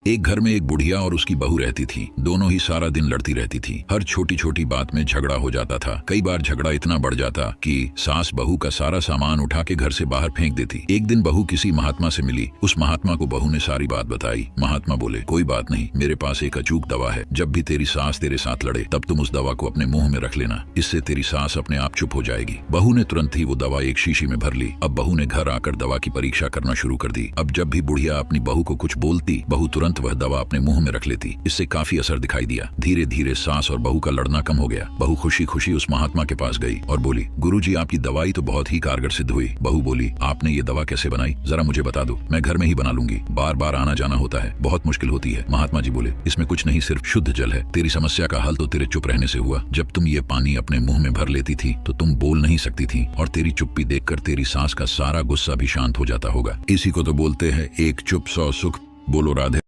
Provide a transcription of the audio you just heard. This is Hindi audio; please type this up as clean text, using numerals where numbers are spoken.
एक घर में एक बुढ़िया और उसकी बहू रहती थी। दोनों ही सारा दिन लड़ती रहती थी। हर छोटी छोटी बात में झगड़ा हो जाता था। कई बार झगड़ा इतना बढ़ जाता कि सास बहू का सारा सामान उठा के घर से बाहर फेंक देती। एक दिन बहू किसी महात्मा से मिली। उस महात्मा को बहू ने सारी बात बताई। महात्मा बोले, कोई बात नहीं, मेरे पास एक अचूक दवा है। जब भी तेरी सास तेरे साथ लड़े तब तुम उस दवा को अपने मुंह में रख लेना, इससे तेरी सास अपने आप चुप हो जाएगी। बहू ने तुरंत ही वो दवा एक शीशी में भर ली। अब बहू ने घर आकर दवा की परीक्षा करना शुरू कर दी। अब जब भी बुढ़िया अपनी बहू को कुछ बोलती, बहू तुरंत वह दवा अपने मुंह में रख लेती। इससे काफी असर दिखाई दिया। धीरे धीरे सास और बहू का लड़ना कम हो गया। बहू खुशी खुशी उस महात्मा के पास गई और बोली, गुरुजी, आपकी दवाई तो बहुत ही कारगर सिद्ध हुई। बहू बोली, आपने ये दवा कैसे बनाई, जरा मुझे बता दो, मैं घर में ही बना लूंगी। बार बार आना जाना होता है, बहुत मुश्किल होती है। महात्मा जी बोले, इसमें कुछ नहीं, सिर्फ शुद्ध जल है। तेरी समस्या का हल तो तेरे चुप रहने से हुआ। जब तुम ये पानी अपने मुंह में भर लेती थी तो तुम बोल नहीं सकती थी, और तेरी चुप्पी देखकर तेरी सास का सारा गुस्सा भी शांत हो जाता होगा। इसी को तो बोलते हैं, एक चुप 100 सुख। बोलो राधे।